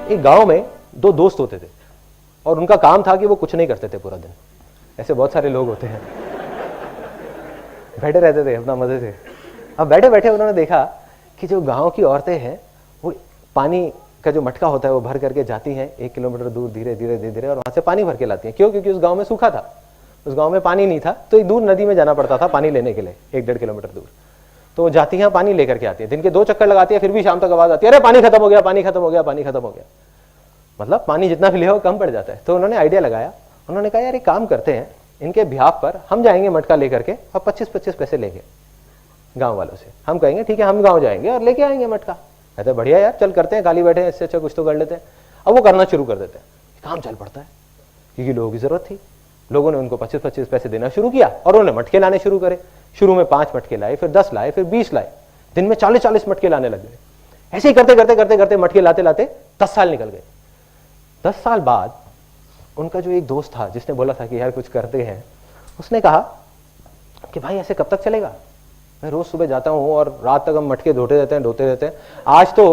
एक गांव में दो दोस्त होते थे और उनका काम था कि वो कुछ नहीं करते थे पूरा दिन। ऐसे बहुत सारे लोग होते हैं, बैठे रहते थे अपना मजे से। अब बैठे बैठे उन्होंने देखा कि जो गांव की औरतें हैं वो पानी का जो मटका होता है वो भर करके जाती हैं 1 किलोमीटर दूर, धीरे धीरे धीरे धीरे, और वहां से पानी भर के लाती हैं। क्यों? क्योंकि उस गांव में सूखा था, उस गांव में पानी नहीं था, तो एक दूर नदी में जाना पड़ता था पानी लेने के लिए, 1-1.5 किलोमीटर दूर। तो वो जाती हैं, पानी लेकर के आती है, दिन के 2 चक्कर लगाती है, फिर भी शाम तक आवाज आती है, अरे पानी खत्म हो गया, पानी खत्म हो गया, पानी खत्म हो गया। मतलब पानी जितना भी ले हो कम पड़ जाता है। तो उन्होंने आइडिया लगाया, उन्होंने कहा यार एक काम करते हैं, इनके बिहाफ पर हम जाएंगे मटका लेकर के और 25-25 पैसे लेंगे गांव वालों से। हम कहेंगे ठीक है हम गांव जाएंगे और लेके आएंगे मटका। कहते बढ़िया यार, चल करते हैं, खाली बैठे हैं, इससे अच्छा कुछ तो कर लेते हैं। अब वो करना शुरू कर देते हैं, काम चल पड़ता है क्योंकि लोगों की जरूरत थी। लोगों ने उनको 25-25 पैसे देना शुरू किया और उन्होंने मटके लाने शुरू करे। शुरू में 5 मटके लाए, फिर 10 लाए, फिर 20 लाए, दिन में 40-40 मटके लाने लग गए। ऐसे ही करते करते करते करते मटके लाते लाते 10 साल निकल गए। 10 साल बाद उनका जो एक दोस्त था जिसने बोला था कि यार कुछ करते हैं, उसने कहा कि भाई ऐसे कब तक चलेगा, मैं रोज सुबह जाता हूं और रात तक हम मटके धोते रहते हैं। आज तो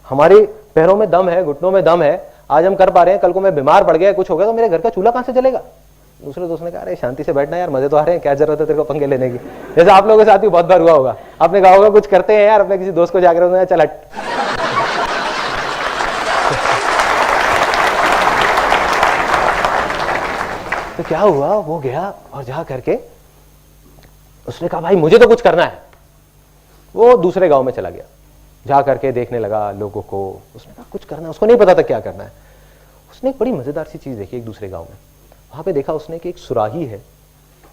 हमारे पैरों में दम है, घुटनों में दम है, आज हम कर पा रहे हैं, कल को मैं बीमार पड़ गया, कुछ हो गया तो मेरे घर का चूल्हा कहां से जलेगा। दूसरे दोस्त ने कहा अरे शांति से बैठना यार, मजे तो आ रहे हैं, क्या जरूरत है तेरे को पंगे लेने की। जैसे आप लोगों के साथ भी बहुत बार हुआ होगा, आपने कहा होगा कुछ करते हैं यार, अपने किसी दोस्त को जाकर चल हट। तो क्या हुआ, वो गया और जा करके उसने कहा भाई मुझे तो कुछ करना है। वो दूसरे गांव में चला गया, जा करके देखने लगा लोगों को। उसने कहा कुछ करना है, उसको नहीं पता था क्या करना है। उसने एक बड़ी मजेदार सी चीज देखी एक दूसरे गांव में। वहां पे देखा उसने कि एक सुराही है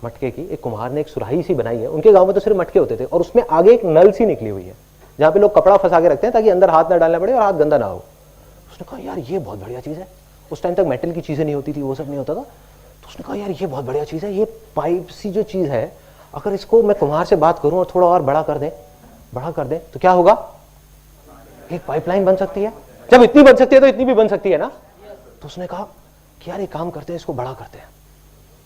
मटके की, एक कुम्हार ने एक सुराही सी बनाई है। उनके गांव में तो सिर्फ मटके होते थे और उसमें आगे एक नल सी निकली हुई है जहां पे लोग कपड़ा फंसा के रखते हैं ताकि अंदर हाथ ना डालना पड़े और हाथ गंदा ना हो। उसने कहा यार ये बहुत बढ़िया चीज है। उस टाइम तक मेटल की चीजें नहीं होती थी, वो सब नहीं होता था। तो उसने कहा यार ये बहुत बढ़िया चीज है, ये पाइप सी जो चीज है, अगर इसको मैं कुम्हार से बात करूं और थोड़ा और बड़ा कर दें तो क्या होगा, एक पाइपलाइन बन सकती है। जब इतनी बन सकती है तो इतनी भी बन सकती है ना। तो उसने कहा कि यार एक काम करते हैं, इसको बड़ा करते हैं।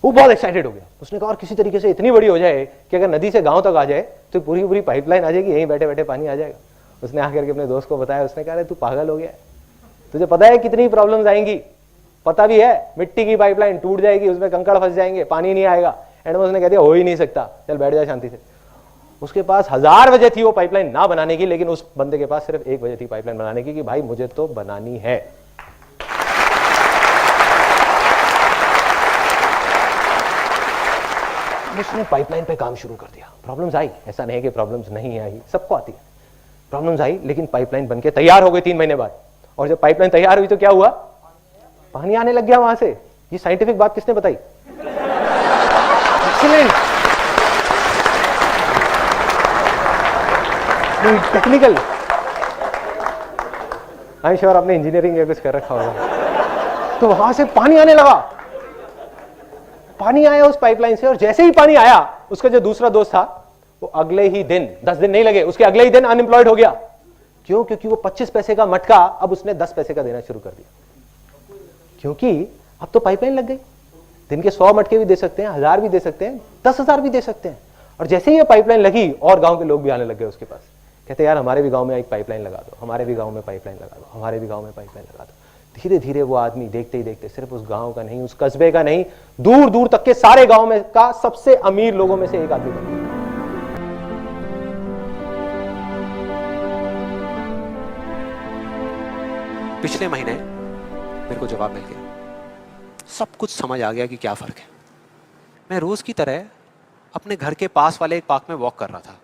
वो बहुत एक्साइटेड हो गया। उसने कहा और किसी तरीके से इतनी बड़ी हो जाए कि अगर नदी से गांव तक आ जाए तो पूरी पूरी पाइपलाइन आ जाएगी, यहीं बैठे बैठे पानी आ जाएगा। उसने आकर के अपने दोस्त को बताया। उसने कहा अरे तू पागल हो गया, तुझे पता है कितनी प्रॉब्लम्स आएंगी, पता भी है, मिट्टी की पाइपलाइन टूट जाएगी, उसमें कंकड़ फंस जाएंगे, पानी नहीं आएगा। एंड में उसने कह दिया हो ही नहीं सकता, चल बैठ जा शांति से। उसके पास 1000 वजह थी वो पाइपलाइन ना बनाने की, लेकिन उस बंदे के पास सिर्फ एक वजह थी पाइपलाइन बनाने की कि भाई मुझे तो बनानी है। उसने पाइपलाइन पे काम शुरू कर दिया। प्रॉब्लम्स आई, ऐसा नहीं है कि प्रॉब्लम्स नहीं आई, सबको आती है। प्रॉब्लम्स आई लेकिन पाइपलाइन बनके तैयार हो गई 3 महीने बाद। और जब पाइपलाइन तैयार हुई तो क्या हुआ, पानी आने लग गया वहां से। ये साइंटिफिक बात किसने बताई? Excellent, technical. I am sure आपने इंजीनियरिंग या कुछ कर रखा होगा। तो वहां से पानी आने लगा, पानी आया उस पाइपलाइन से। और जैसे ही पानी आया, उसका जो दूसरा दोस्त था वो अगले ही दिन, 10 दिन नहीं लगे, उसके अगले ही दिन अनएम्प्लॉयड हो गया। क्यों? क्योंकि वो 25 पैसे का मटका अब उसने 10 पैसे का देना शुरू कर दिया। क्योंकि अब तो पाइपलाइन लग गई, दिन के 100 मटके भी दे सकते हैं, 1000 भी दे सकते हैं, 10,000 भी दे सकते हैं। और जैसे ही ये पाइपलाइन लगी और गांव के लोग भी आने लग गए उसके पास, कहते यार हमारे भी गांव में एक पाइपलाइन लगा दो, हमारे भी गांव में पाइपलाइन लगा दो, हमारे भी गांव में पाइपलाइन लगा दो। धीरे धीरे वो आदमी देखते ही देखते सिर्फ उस गांव का नहीं, उस कस्बे का नहीं, दूर दूर तक के सारे गांव में का सबसे अमीर लोगों में से एक आदमी बन गया। पिछले महीने मेरे को जवाब मिल गया, सब कुछ समझ आ गया कि क्या फर्क है। मैं रोज की तरह अपने घर के पास वाले एक पार्क में वॉक कर रहा था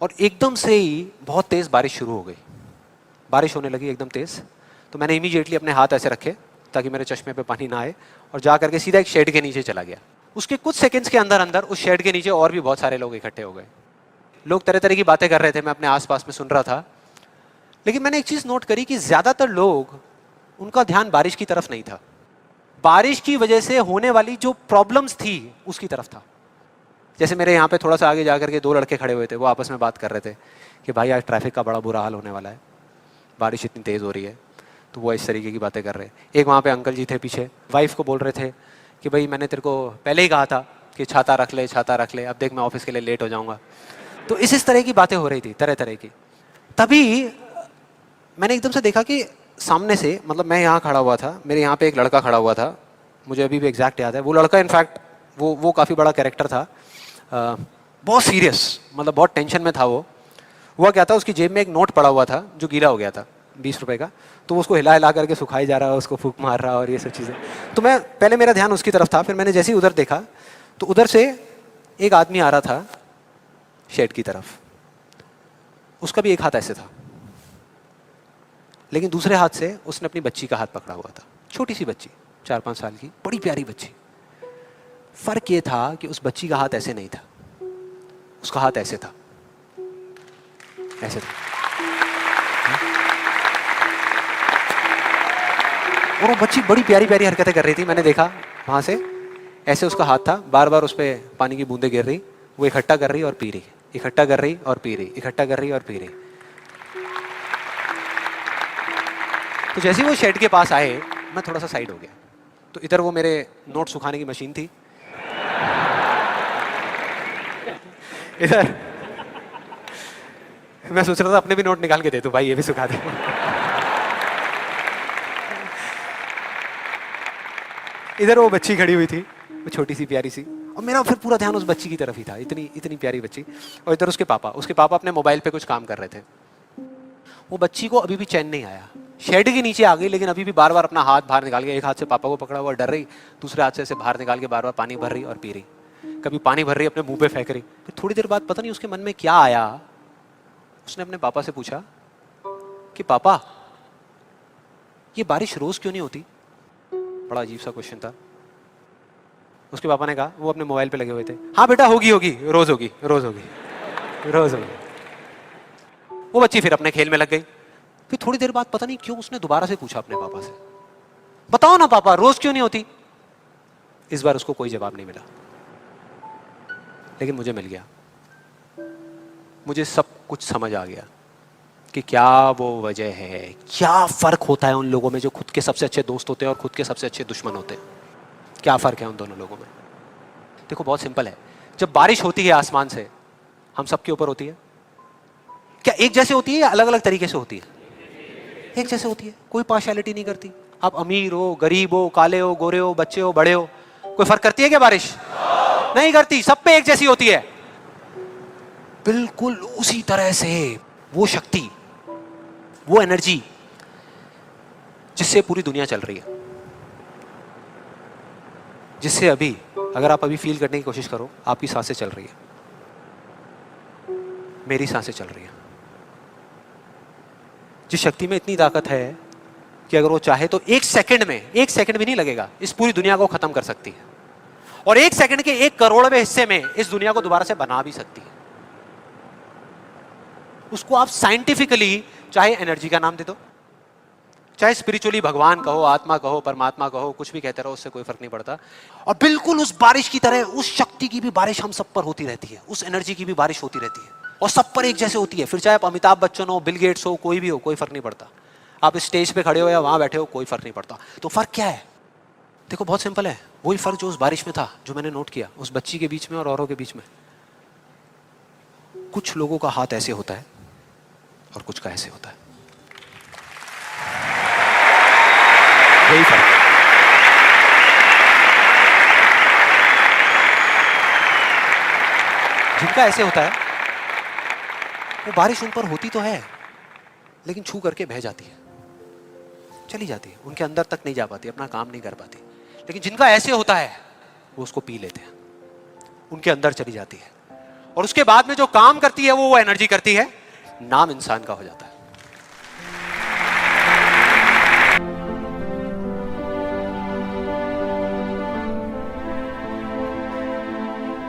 और एकदम से ही बहुत तेज बारिश शुरू हो गई। बारिश होने लगी एकदम तेज। तो मैंने इमीडिएटली अपने हाथ ऐसे रखे ताकि मेरे चश्मे पे पानी ना आए और जा करके सीधा एक शेड के नीचे चला गया। उसके कुछ सेकंड्स के अंदर अंदर उस शेड के नीचे और भी बहुत सारे लोग इकट्ठे हो गए। लोग तरह तरह की बातें कर रहे थे, मैं अपने आसपास में सुन रहा था। लेकिन मैंने एक चीज नोट करी कि ज्यादातर लोग, उनका ध्यान बारिश की तरफ नहीं था, बारिश की वजह से होने वाली जो प्रॉब्लम्स थी उसकी तरफ था। जैसे मेरे यहाँ पे थोड़ा सा आगे जाकर के 2 लड़के खड़े हुए थे, वो आपस में बात कर रहे थे कि भाई आज ट्रैफिक का बड़ा बुरा हाल होने वाला है, बारिश इतनी तेज हो रही है। तो वो इस तरीके की बातें कर रहे। एक वहाँ पे अंकल जी थे पीछे, वाइफ को बोल रहे थे कि भाई मैंने तेरे को पहले ही कहा था कि छाता रख ले, छाता रख ले, अब देख मैं ऑफिस के लिए लेट हो जाऊंगा। तो इस तरह की बातें हो रही थी, तरह तरह की। तभी मैंने एकदम से देखा कि सामने से, मतलब मैं यहाँ खड़ा हुआ था, मेरे यहाँ पे एक लड़का खड़ा हुआ था, मुझे अभी भी एग्जैक्ट याद है। वो लड़का इनफैक्ट वो काफ़ी बड़ा कैरेक्टर था, बहुत सीरियस, मतलब बहुत टेंशन में था वो। हुआ क्या था, उसकी जेब में एक नोट पड़ा हुआ था जो गीला हो गया था, 20 रुपए का। तो वो उसको हिला हिला करके सुखाई जा रहा है, उसको फूंक मार रहा और ये सब चीज़ें। तो मैं पहले, मेरा ध्यान उसकी तरफ था, फिर मैंने जैसे ही उधर देखा तो उधर से एक आदमी आ रहा था शेड की तरफ। उसका भी एक हाथ ऐसे था, लेकिन दूसरे हाथ से उसने अपनी बच्ची का हाथ पकड़ा हुआ था, छोटी सी बच्ची, 4-5 साल की, बड़ी प्यारी बच्ची। फर्क ये था कि उस बच्ची का हाथ ऐसे नहीं था, उसका हाथ ऐसे था, ऐसे था। और वो बच्ची बड़ी प्यारी प्यारी हरकतें कर रही थी। मैंने देखा वहां से, ऐसे उसका हाथ था, बार बार उस पर पानी की बूंदें गिर रही, वो इकट्ठा कर रही और पी रही, इकट्ठा कर रही और पी रही, इकट्ठा कर रही और पी रही। तो जैसे ही वो शेड के पास आए, मैं थोड़ा सा साइड हो गया। तो इधर वो मेरे नोट सुखाने की मशीन थी, इधर मैं सोच रहा था अपने भी नोट निकाल के दे दूं, भाई ये भी सुखा दे। इधर वो बच्ची खड़ी हुई थी, वो छोटी सी प्यारी सी, और मेरा फिर पूरा ध्यान उस बच्ची की तरफ ही था, इतनी इतनी प्यारी बच्ची। और इधर उसके पापा अपने मोबाइल पे कुछ काम कर रहे थे। वो बच्ची को अभी भी चैन नहीं आया, शेड के नीचे आ गई, लेकिन अभी भी बार बार अपना हाथ बाहर निकाल के, एक हाथ से पापा को पकड़ा हुआ डर रही, दूसरे हाथ से ऐसे बाहर निकाल के बार बार पानी भर रही और पी रही। कभी पानी भर रही, अपने मुंह पे फेंक रही। फिर थोड़ी देर बाद पता नहीं उसके मन में क्या आया, उसने अपने पापा से पूछा कि पापा, ये बारिश रोज क्यों नहीं होती? बड़ा अजीब सा क्वेश्चन था। उसके पापा ने कहा, वो अपने मोबाइल पे लगे हुए थे, हाँ बेटा होगी होगी, रोज होगी, रोज होगी, रोज होगी। वो बच्ची फिर अपने खेल में लग गई। फिर थोड़ी देर बाद पता नहीं क्यों उसने दोबारा से पूछा अपने पापा से, बताओ ना पापा, रोज क्यों नहीं होती? इस बार उसको कोई जवाब नहीं मिला, लेकिन मुझे मिल गया। मुझे सब कुछ समझ आ गया कि क्या वो वजह है, क्या फर्क होता है उन लोगों में जो खुद के सबसे अच्छे दोस्त होते हैं और खुद के सबसे अच्छे दुश्मन होते हैं। क्या फर्क है उन दोनों लोगों में? देखो बहुत सिंपल है। जब बारिश होती है आसमान से, हम सबके ऊपर होती है, क्या एक जैसे होती है या अलग अलग तरीके से होती है? एक जैसे होती है, कोई पार्शियलिटी नहीं करती। आप अमीर हो, गरीब हो, काले हो, गोरे हो, बच्चे हो, बड़े हो, कोई फर्क करती है क्या बारिश? नहीं करती, सब पे एक जैसी होती है। बिल्कुल उसी तरह से वो शक्ति, वो एनर्जी जिससे पूरी दुनिया चल रही है, जिससे अभी, अगर आप अभी फील करने की कोशिश करो, आपकी सांसें चल रही है, मेरी सांसें चल रही है। जिस शक्ति में इतनी ताकत है कि अगर वो चाहे तो एक सेकंड भी नहीं लगेगा, इस पूरी दुनिया को खत्म कर सकती है, और एक सेकंड के 1 करोड़वें हिस्से में इस दुनिया को दोबारा से बना भी सकती है। उसको आप साइंटिफिकली चाहे एनर्जी का नाम दे दो, चाहे स्पिरिचुअली भगवान कहो, आत्मा कहो, परमात्मा कहो, कुछ भी कहते रहो, उससे कोई फर्क नहीं पड़ता। और बिल्कुल उस बारिश की तरह उस शक्ति की भी बारिश हम सब पर होती रहती है, उस एनर्जी की भी बारिश होती रहती है, और सब पर एक जैसे होती है। फिर चाहे आप अमिताभ बच्चन हो, बिल गेट्स हो, कोई भी हो, कोई फर्क नहीं पड़ता। आप इस स्टेज पे खड़े हो या वहां बैठे हो, कोई फर्क नहीं पड़ता। तो फर्क क्या है? देखो बहुत सिंपल है, वही फर्क जो उस बारिश में था, जो मैंने नोट किया उस बच्ची के बीच में और औरों के बीच में। कुछ लोगों का हाथ ऐसे होता है और कुछ का ऐसे होता है, यही फर्क है। जिनका ऐसे होता है, वो बारिश उन पर होती तो है, लेकिन छू करके बह जाती है, चली जाती है, उनके अंदर तक नहीं जा पाती, अपना काम नहीं कर पाती। लेकिन जिनका ऐसे होता है, वो उसको पी लेते हैं, उनके अंदर चली जाती है, और उसके बाद में जो काम करती है वो एनर्जी करती है, नाम इंसान का हो जाता है।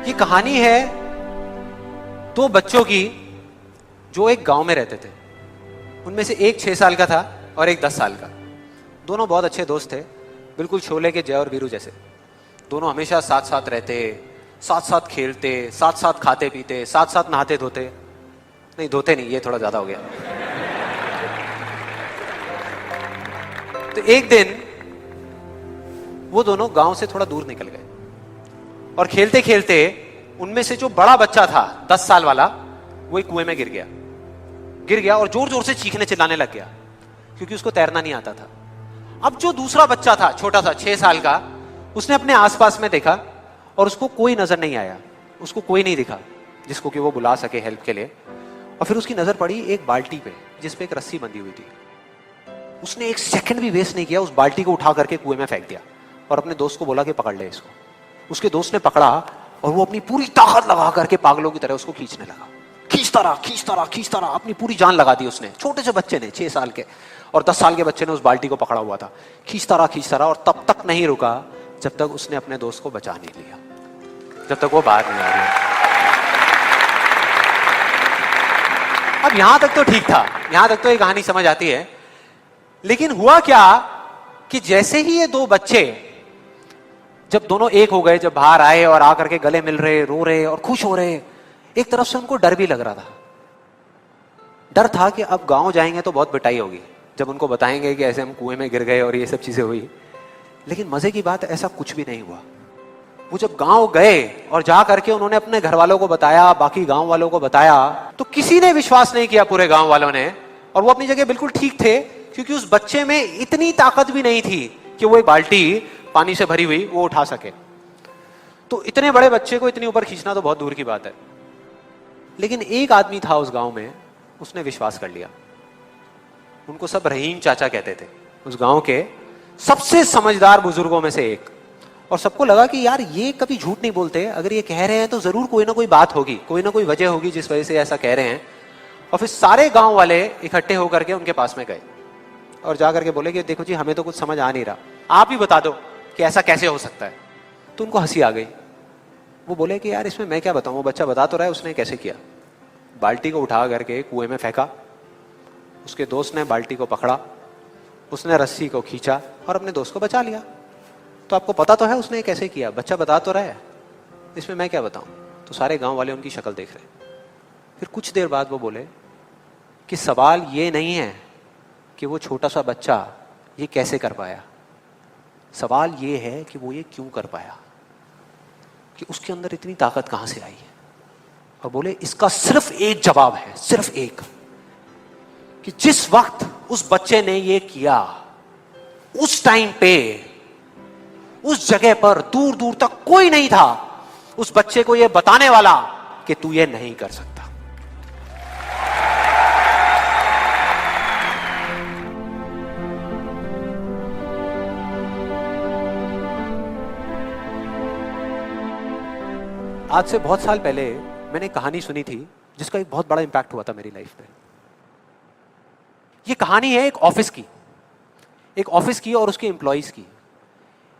ये कहानी है 2 बच्चों की जो एक गांव में रहते थे। उनमें से एक 6 साल का था और एक 10 साल का। दोनों बहुत अच्छे दोस्त थे, बिल्कुल शोले के जय और वीरू जैसे। दोनों हमेशा साथ साथ रहते, साथ साथ खेलते, साथ साथ खाते पीते, साथ साथ नहाते धोते, नहीं धोते नहीं, ये थोड़ा ज्यादा हो गया। तो एक दिन वो दोनों गांव से थोड़ा दूर निकल गए, और खेलते खेलते उनमें से जो बड़ा बच्चा था 10 साल वाला, वो एक कुएं में गिर गया और जोर जोर से चीखने चिल्लाने लग गया। क्योंकि उसको तैरना नहीं आता था। अब जो दूसरा बच्चा था छोटा सा 6 साल का, उसने अपने आसपास में देखा और उसको कोई नजर नहीं आया, उसको कोई नहीं दिखा जिसको कि वो बुला सके हेल्प के लिए। और फिर उसकी नजर पड़ी एक बाल्टी पे जिसपे एक रस्सी बंधी हुई थी। उसने एक सेकंड भी वेस्ट नहीं किया, उस बाल्टी को उठा करके कुएं में फेंक दिया और अपने दोस्त को बोला कि पकड़ ले इसको। उसके दोस्त ने पकड़ा और वो अपनी पूरी ताकत लगा करके पागलों की तरह उसको खींचने लगा। खींचता रहा, अपनी पूरी जान लगा दी उसने। छोटे से बच्चे ने, 6 साल के और 10 साल के बच्चे ने उस बाल्टी को पकड़ा हुआ था। खींचता रहा और तब तक नहीं रुका जब तक उसने अपने दोस्त को बचा नहीं लिया, जब तक वो बाहर नहीं आ गया। अब यहां तक तो ठीक था, यहां तक तो ये कहानी समझ आती है। लेकिन हुआ क्या कि जैसे ही ये 2 बच्चे जब दोनों एक हो गए, जब बाहर आए और आकर के गले मिल रहे, रो रहे और खुश हो रहे, एक तरफ से उनको डर भी लग रहा था। डर था कि अब गांव जाएंगे तो बहुत पिटाई होगी जब उनको बताएंगे कि ऐसे हम कुएं में गिर गए और ये सब चीजें हुई। लेकिन मजे की बात, ऐसा कुछ भी नहीं हुआ। वो जब गांव गए और जा करके उन्होंने अपने घर वालों को बताया, बाकी गांव वालों को बताया, तो किसी ने विश्वास नहीं किया, पूरे गांव वालों ने। और वो अपनी जगह बिल्कुल ठीक थे, क्योंकि उस बच्चे में इतनी ताकत भी नहीं थी कि वो एक बाल्टी पानी से भरी हुई वो उठा सके। तो इतने बड़े बच्चे को इतनी ऊपर खींचना तो बहुत दूर की बात है। लेकिन एक आदमी था उस गांव में, उसने विश्वास कर लिया। उनको सब रहीम चाचा कहते थे, उस गांव के सबसे समझदार बुजुर्गों में से एक। और सबको लगा कि यार ये कभी झूठ नहीं बोलते, अगर ये कह रहे हैं तो जरूर कोई ना कोई बात होगी, कोई ना कोई वजह होगी जिस वजह से ऐसा कह रहे हैं। और फिर सारे गांव वाले इकट्ठे होकर के उनके पास में गए और जाकर के बोले कि देखो जी, हमें तो कुछ समझ आ नहीं रहा, आप ही बता दो कि ऐसा कैसे हो सकता है। तो उनको हंसी आ गई। वो बोले कि यार इसमें मैं क्या बताऊं, वो बच्चा बता तो रहा है उसने कैसे किया। बाल्टी को उठा करके कुएं में फेंका, उसके दोस्त ने बाल्टी को पकड़ा, उसने रस्सी को खींचा और अपने दोस्त को बचा लिया। तो आपको पता तो है उसने कैसे किया, बच्चा बता तो रहा है, इसमें मैं क्या बताऊं। तो सारे गांव वाले उनकी शक्ल देख रहे। फिर कुछ देर बाद वो बोले कि सवाल ये नहीं है कि वो छोटा सा बच्चा ये कैसे कर पाया, सवाल ये है कि वो ये क्यों कर पाया, कि उसके अंदर इतनी ताकत कहां से आई है। और बोले इसका सिर्फ एक जवाब है, सिर्फ एक, कि जिस वक्त उस बच्चे ने ये किया, उस टाइम पे उस जगह पर दूर दूर तक कोई नहीं था उस बच्चे को ये बताने वाला कि तू ये नहीं कर सकता। आज से बहुत साल पहले मैंने एक कहानी सुनी थी जिसका एक बहुत बड़ा इंपैक्ट हुआ था मेरी लाइफ में। ये कहानी है एक ऑफिस की और उसके एम्प्लॉइज की।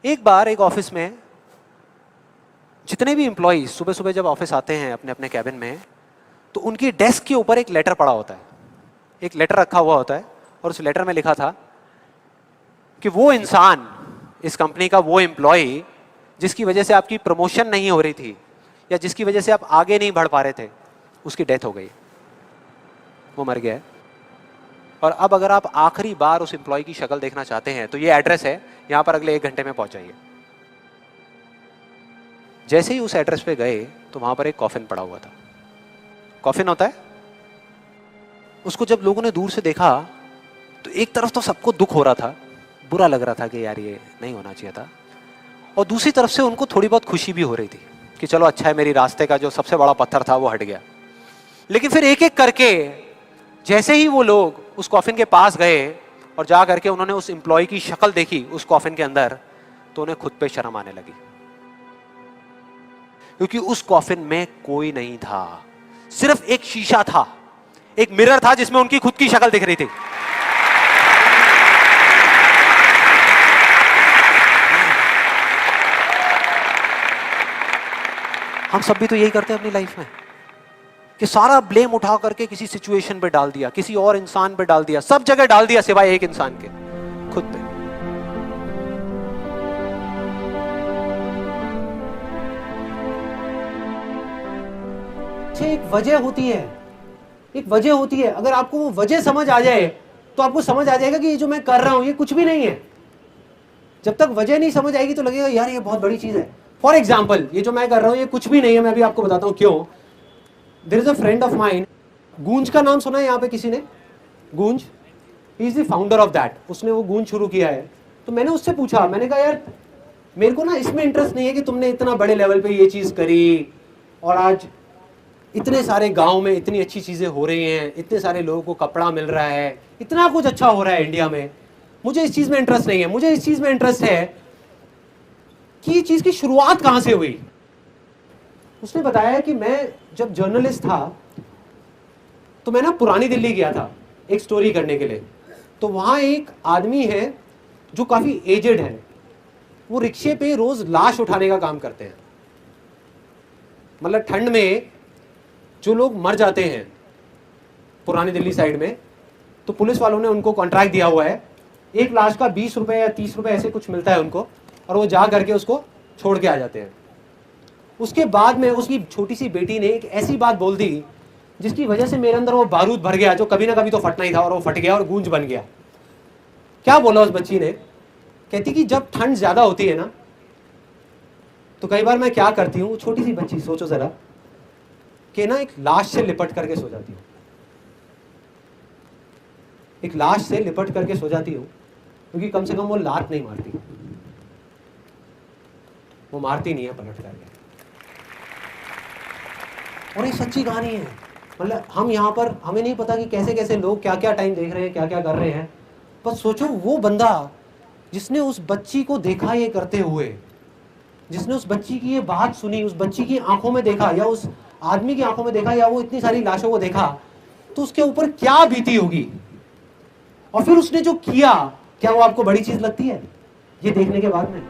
एक बार एक ऑफिस में जितने भी एम्प्लॉइज सुबह सुबह जब ऑफिस आते हैं अपने अपने कैबिन में, तो उनकी डेस्क के ऊपर एक लेटर पड़ा होता है, एक लेटर रखा हुआ होता है। और उस लेटर में लिखा था कि वो इंसान, इस कंपनी का वो एम्प्लॉय जिसकी वजह से आपकी प्रमोशन नहीं हो रही थी या जिसकी वजह से आप आगे नहीं बढ़ पा रहे थे, उसकी डेथ हो गई, वो मर गया। और अब अगर आप आखिरी बार उस एम्प्लॉय की शक्ल देखना चाहते हैं तो ये एड्रेस है, यहां पर अगले 1 घंटे में पहुंच जाइए। जैसे ही उस एड्रेस पे गए तो वहां पर एक कॉफिन पड़ा हुआ था। कॉफिन होता है, उसको जब लोगों ने दूर से देखा तो एक तरफ तो सबको दुख हो रहा था, बुरा लग रहा था कि यार ये नहीं होना चाहिए था, और दूसरी तरफ से उनको थोड़ी बहुत खुशी भी हो रही थी कि चलो अच्छा है, मेरी रास्ते का जो सबसे बड़ा पत्थर था वो हट गया। लेकिन फिर एक एक करके जैसे ही वो लोग उस कॉफिन के पास गए और जा करके उन्होंने उस एम्प्लॉय की शक्ल देखी उस कॉफिन के अंदर, तो उन्हें खुद पे शर्म आने लगी, क्योंकि उस कॉफिन में कोई नहीं था, सिर्फ एक शीशा था, एक मिरर था जिसमें उनकी खुद की शक्ल दिख रही थी। हम सब भी तो यही करते हैं अपनी लाइफ में कि सारा ब्लेम उठा करके किसी सिचुएशन पे डाल दिया, किसी और इंसान पे डाल दिया, सब जगह डाल दिया सिवाय एक इंसान के, खुद पे। एक वजह होती है, एक वजह होती है। अगर आपको वो वजह समझ आ जाए तो आपको समझ आ जाएगा कि ये जो मैं कर रहा हूं ये कुछ भी नहीं है। जब तक वजह नहीं समझ आएगी तो लगेगा यार ये बहुत बड़ी चीज है। फॉर एग्जाम्पल, ये जो मैं कर रहा हूं ये कुछ भी नहीं है, मैं अभी आपको बताता हूं क्यों। There is a friend of mine, Goonj का नाम सुना है यहाँ पे किसी ने? गूंज, he is the founder of that, उसने वो गूंज शुरू किया है। तो मैंने उससे पूछा, मैंने कहा यार मेरे को ना इसमें इंटरेस्ट नहीं है कि तुमने इतना बड़े लेवल पे ये चीज़ करी और आज इतने सारे गांव में इतनी अच्छी चीज़ें हो रही हैं, इतने सारे लोगों को कपड़ा मिल रहा है, इतना कुछ अच्छा हो रहा है इंडिया में, मुझे इस चीज़ में इंटरेस्ट नहीं है। मुझे इस चीज़ में इंटरेस्ट है कि ये चीज़ की शुरुआत कहाँ से हुई। उसने बताया कि मैं जब जर्नलिस्ट था तो मैं ना पुरानी दिल्ली गया था एक स्टोरी करने के लिए। तो वहाँ एक आदमी है जो काफ़ी एजेड है, वो रिक्शे पे रोज़ लाश उठाने का काम करते हैं। मतलब ठंड में जो लोग मर जाते हैं पुरानी दिल्ली साइड में, तो पुलिस वालों ने उनको कॉन्ट्रैक्ट दिया हुआ है, एक लाश का 20 रुपए या 30 रुपए ऐसे कुछ मिलता है उनको, और वो जा करके उसको छोड़ के आ जाते हैं। उसके बाद में उसकी छोटी सी बेटी ने एक ऐसी बात बोल दी जिसकी वजह से मेरे अंदर वो बारूद भर गया जो कभी ना कभी तो फटना ही था, और वो फट गया और गूंज बन गया। क्या बोला उस बच्ची ने? कहती कि जब ठंड ज्यादा होती है ना तो कई बार मैं क्या करती हूँ, छोटी सी बच्ची, सोचो जरा, कि ना एक लाश से लिपट करके सो जाती हूँ, एक लाश से लिपट करके सो जाती हूँ, क्योंकि कम से कम वो लात नहीं मारती, वो मारती नहीं है पलट करके। और ये सच्ची कहानी है। मतलब हम यहाँ पर, हमें नहीं पता कि कैसे कैसे लोग क्या क्या टाइम देख रहे हैं, क्या क्या कर रहे हैं, बस सोचो वो बंदा जिसने उस बच्ची को देखा ये करते हुए, जिसने उस बच्ची की ये बात सुनी, उस बच्ची की आंखों में देखा या उस आदमी की आंखों में देखा या वो इतनी सारी लाशों को देखा, तो उसके ऊपर क्या बीती होगी। और फिर उसने जो किया, क्या वो आपको बड़ी चीज लगती है ये देखने के बाद में?